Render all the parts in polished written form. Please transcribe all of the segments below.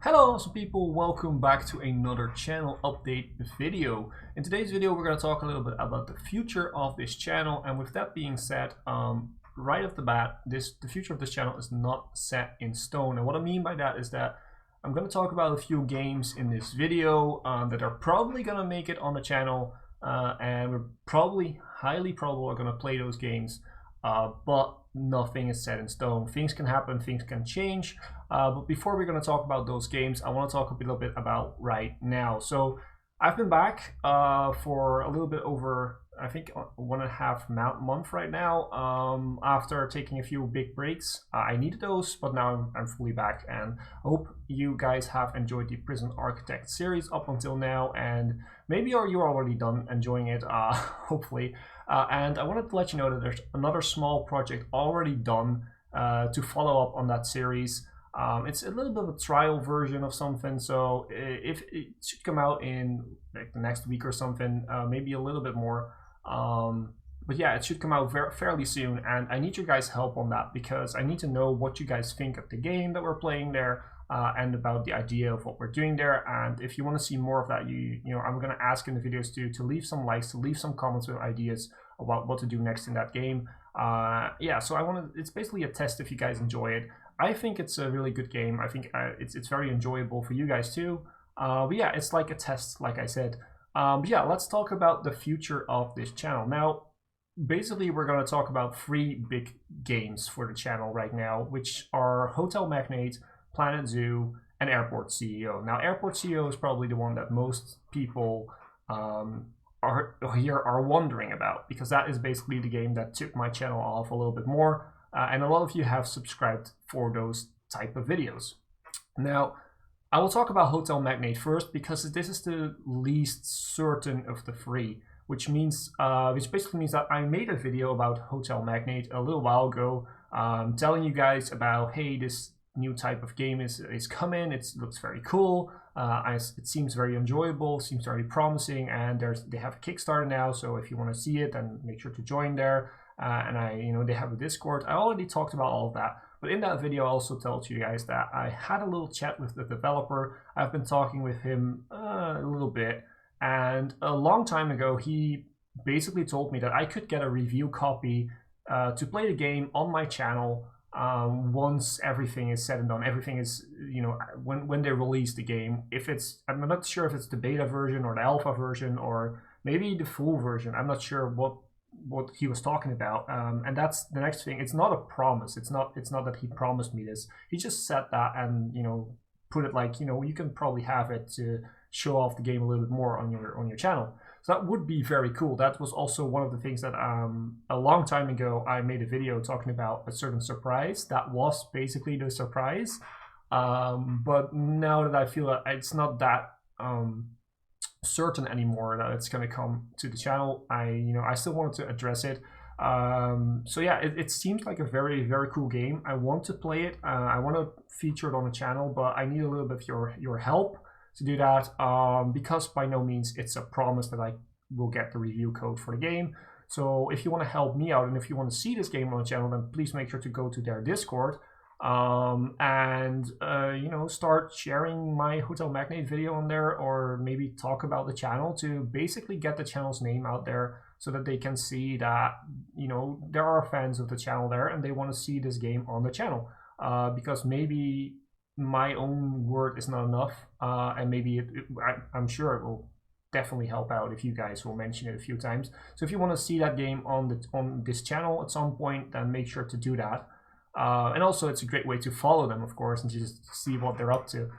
Hello awesome people, welcome back to another channel update video. In today's video we're going to talk a little bit about the future of this channel, and with that being said, right off the bat, the future of this channel is not set in stone. And what I mean by that is that I'm going to talk about a few games in this video that are probably going to make it on the channel, and we're probably highly probable are going to play those games, but nothing is set in stone. Things can happen, things can change. But before we're going to talk about those games, I want to talk a little bit about right now. So I've been back for a little bit over, I think, 1.5 month right now, after taking a few big breaks. I needed those, but now I'm fully back, and I hope you guys have enjoyed the Prison Architect series up until now, and maybe you're already done enjoying it, hopefully. And I wanted to let you know that there's another small project already done to follow up on that series. It's a little bit of a trial version of something, so if it should come out in like the next week or something, maybe a little bit more. But yeah, it should come out fairly soon, and I need your guys' help on that because I need to know what you guys think of the game that we're playing there, and about the idea of what we're doing there. And if you want to see more of that, you know, I'm going to ask in the videos to leave some likes, to leave some comments with ideas about what to do next in that game. Yeah, so it's basically a test if you guys enjoy it. I think it's a really good game. I think it's very enjoyable for you guys too. But yeah, it's like a test, like I said. But yeah, let's talk about the future of this channel. Now, basically, we're going to talk about 3 big games for the channel right now, which are Hotel Magnate, Planet Zoo, and Airport CEO. Now, Airport CEO is probably the one that most people are wondering about, because that is basically the game that took my channel off a little bit more. And a lot of you have subscribed for those type of videos. Now, I will talk about Hotel Magnate first because this is the least certain of the 3, which basically means that I made a video about Hotel Magnate a little while ago, telling you guys about, hey, this new type of game is coming. It looks very cool. It seems very enjoyable, seems very promising, and they have a Kickstarter now. So if you want to see it, then make sure to join there. And they have a Discord. I already talked about all of that, but in that video I also told you guys that I had a little chat with the developer. I've been talking with him a little bit, and a long time ago he basically told me that I could get a review copy to play the game on my channel once everything is said and done. Everything is, when they release the game. I'm not sure if it's the beta version or the alpha version or maybe the full version. I'm not sure what he was talking about, and that's the next thing. It's not a promise. It's not that he promised me this. He just said that, and put it like, you can probably have it to show off the game a little bit more on your channel. So that would be very cool. That was also one of the things that a long time ago I made a video talking about a certain surprise. That was basically the surprise, but now that I feel that it's not that certain anymore that it's going to come to the channel, I still wanted to address it. So yeah, it seems like a very, very cool game. I want to play it. I want to feature it on the channel, but I need a little bit of your help to do that, because by no means it's a promise that I will get the review code for the game. So if you want to help me out and if you want to see this game on the channel, then please make sure to go to their Discord, and start sharing my Hotel Magnate video on there, or maybe talk about the channel to basically get the channel's name out there so that they can see that there are fans of the channel there and they want to see this game on the channel, because maybe my own word is not enough, and maybe I'm sure it will definitely help out if you guys will mention it a few times. So if you want to see that game on this channel at some point, then make sure to do that. And also it's a great way to follow them, of course, and just see what they're up to,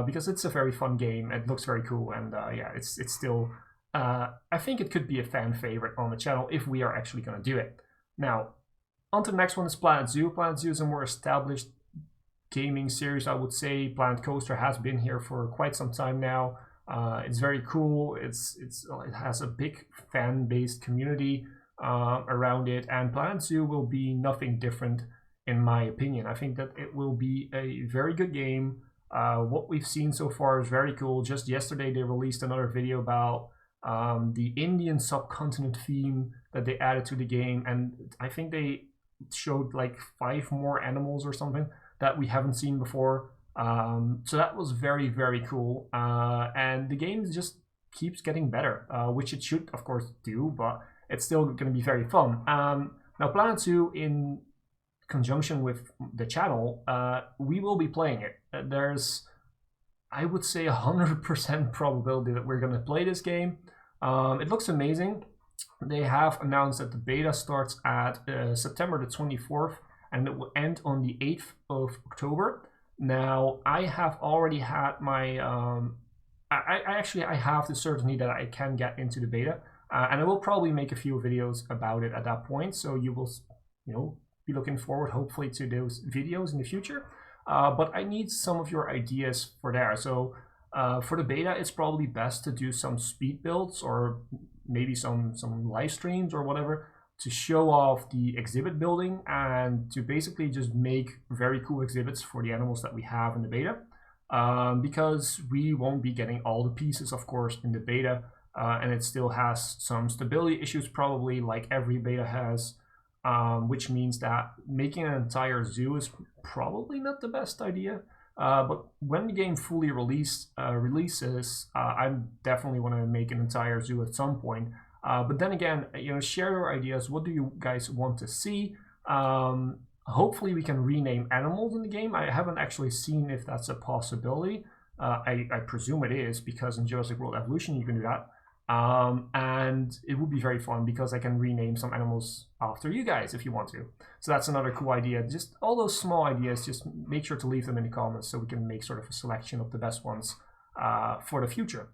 because it's a very fun game. It looks very cool, and yeah, it's still I think it could be a fan favorite on the channel if we are actually going to do it. Now, on to the next one is Planet Zoo. Planet Zoo is a more established gaming series, I would say. Planet Coaster has been here for quite some time now. It's very cool. It has a big fan-based community around it, and Planet Zoo will be nothing different, in my opinion. I think that it will be a very good game. What we've seen so far is very cool. Just yesterday they released another video about the Indian subcontinent theme that they added to the game, and I think they showed like 5 more animals or something that we haven't seen before. So that was very, very cool. And the game just keeps getting better, which it should, of course, do, but it's still going to be very fun. Now, Planet 2, in conjunction with the channel, we will be playing it. There's, I would say, 100% probability that we're going to play this game. It looks amazing. They have announced that the beta starts at September the 24th, and it will end on the 8th of October. Now, I have already had my... I have the certainty that I can get into the beta, and I will probably make a few videos about it at that point. So you will, be looking forward, hopefully, to those videos in the future. But I need some of your ideas for there. So for the beta, it's probably best to do some speed builds or maybe some live streams or whatever to show off the exhibit building and to basically just make very cool exhibits for the animals that we have in the beta. Because we won't be getting all the pieces, of course, in the beta, and it still has some stability issues, probably like every beta has, which means that making an entire zoo is probably not the best idea. But when the game fully releases, I definitely want to make an entire zoo at some point. But then again, share your ideas. What do you guys want to see? Hopefully we can rename animals in the game. I haven't actually seen if that's a possibility. I presume it is, because in Jurassic World Evolution you can do that. And it would be very fun because I can rename some animals after you guys if you want to. So that's another cool idea. Just all those small ideas, just make sure to leave them in the comments so we can make sort of a selection of the best ones for the future.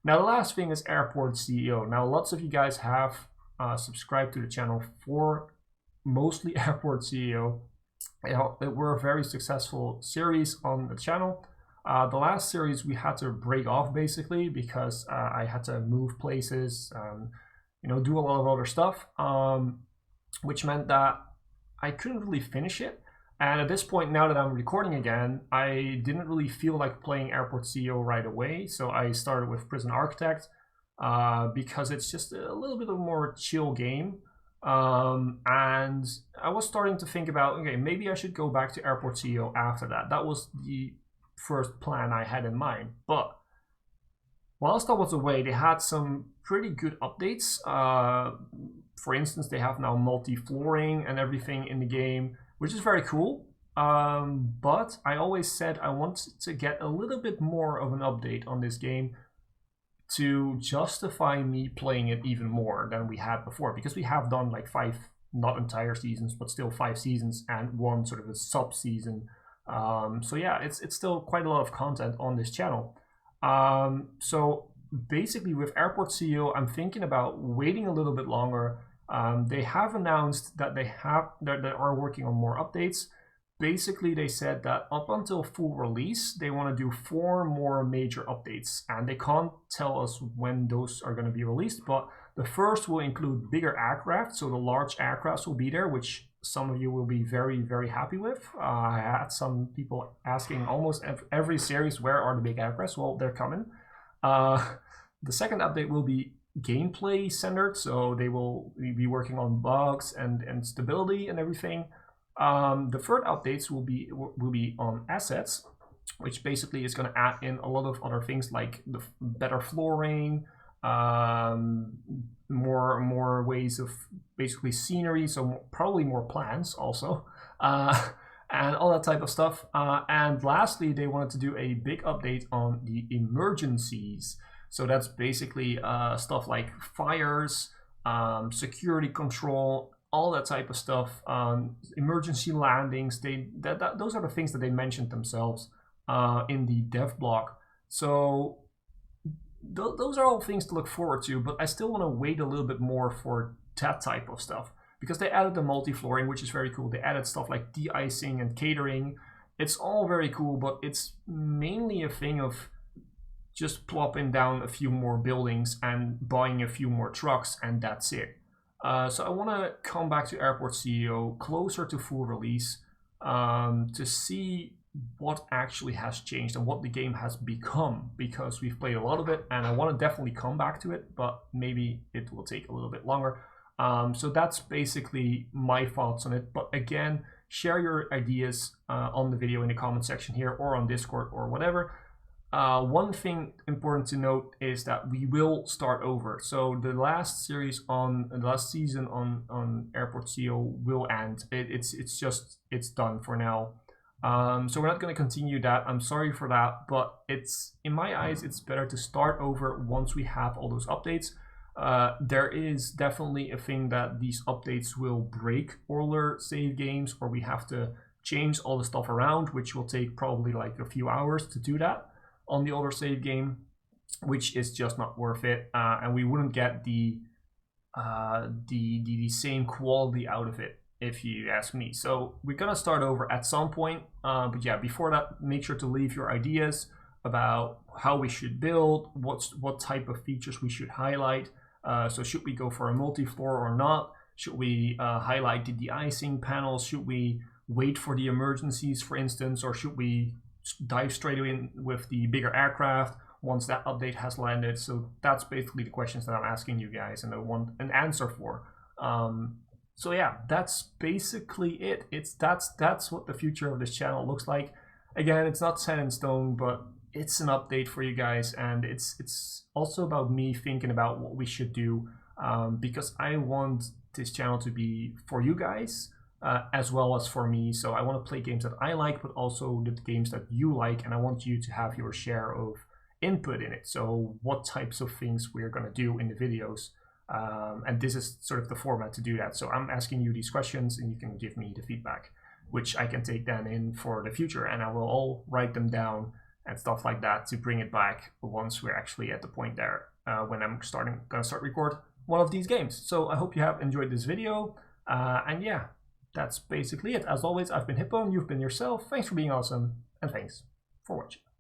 Now the last thing is Airport CEO. Now lots of you guys have subscribed to the channel for mostly Airport CEO. We're a very successful series on the channel. The last series we had to break off basically because I had to move places, do a lot of other stuff, which meant that I couldn't really finish it. And at this point, now that I'm recording again, I didn't really feel like playing Airport CEO right away. So I started with Prison Architect because it's just a little bit of a more chill game. And I was starting to think about, okay, maybe I should go back to Airport CEO after that. That was the first plan I had in mind. But whilst I was away, they had some pretty good updates. For instance, they have now multi-flooring and everything in the game, which is very cool. But I always said I wanted to get a little bit more of an update on this game to justify me playing it even more than we had before, because we have done like 5, not entire seasons, but still 5 seasons and 1 sort of a sub season. So yeah, it's still quite a lot of content on this channel. So basically with Airport CEO, I'm thinking about waiting a little bit longer. They have announced that they are working on more updates. Basically, they said that up until full release, they want to do 4 more major updates, and they can't tell us when those are going to be released, but the first will include bigger aircraft, so the large aircrafts will be there, which some of you will be very, very happy with. I had some people asking almost every series, where are the big aircrafts? Well, they're coming. The second update will be gameplay centered, so they will be working on bugs and stability and everything. The third updates will be on assets, which basically is going to add in a lot of other things like the better flooring, more ways of basically scenery, so probably more plants also, and all that type of stuff. And lastly, they wanted to do a big update on the emergencies. So that's basically stuff like fires, security control, all that type of stuff, emergency landings. Those are the things that they mentioned themselves in the dev blog. So those are all things to look forward to, but I still want to wait a little bit more for that type of stuff, because they added the multi-flooring, which is very cool. They added stuff like de-icing and catering. It's all very cool, but it's mainly a thing of just plopping down a few more buildings and buying a few more trucks, and that's it. So I want to come back to Airport CEO closer to full release to see what actually has changed and what the game has become, because we've played a lot of it and I want to definitely come back to it, but maybe it will take a little bit longer. So that's basically my thoughts on it. But again, share your ideas on the video in the comment section here or on Discord or whatever. One thing important to note is that we will start over. So the last series on the last season on Airport Seal will end. It's done for now. So we're not going to continue that. I'm sorry for that, but it's, in my eyes, it's better to start over once we have all those updates. There is definitely a thing that these updates will break older save games, or we have to change all the stuff around, which will take probably like a few hours to do that on the older save game, which is just not worth it, and we wouldn't get the same quality out of it, if you ask me. So we're gonna start over at some point, but yeah, before that, make sure to leave your ideas about how we should build, what type of features we should highlight. So should we go for a multi-floor or not? Should we highlight the de-icing panels? Should we wait for the emergencies, for instance, or should we dive straight in with the bigger aircraft once that update has landed? So that's basically the questions that I'm asking you guys and I want an answer for. So yeah, that's basically it. That's what the future of this channel looks like. Again, it's not set in stone, but it's an update for you guys, and it's also about me thinking about what we should do, because I want this channel to be for you guys as well as for me. So I want to play games that I like, but also the games that you like, and I want you to have your share of input in it. So what types of things we're going to do in the videos, and this is sort of the format to do that. So I'm asking you these questions and you can give me the feedback, which I can take then in for the future, and I will all write them down and stuff like that to bring it back once we're actually at the point there when I'm gonna start record one of these games. So I hope you have enjoyed this video, and yeah, that's basically it. As always, I've been Hipbone, you've been yourself. Thanks for being awesome, and thanks for watching.